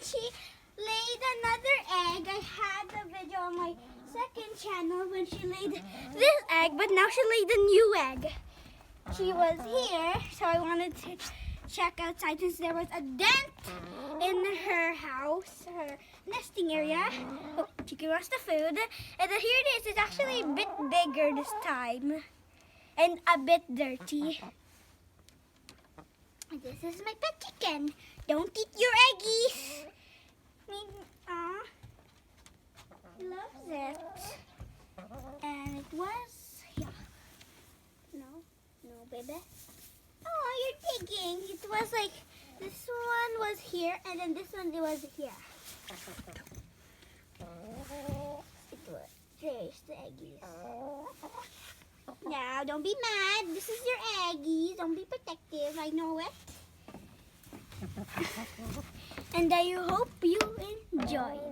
she laid another egg. I had the video on my second channel when she laid this egg, but now she laid a new egg. She was here, so I wanted to check outside since there was a dent in her house, her nesting area. Oh, she gave us the food. And then here it is. It's actually a bit bigger this time and a bit dirty. This is my pet chicken. Don't eat your eggies. He loves it. And it was, yeah. No, baby. Oh, you're digging. It was like, this one was here, and then this one was here. It was, there's the eggies. Now, don't be mad. This is your eggies. Don't be protective. I know it. And I hope you enjoy.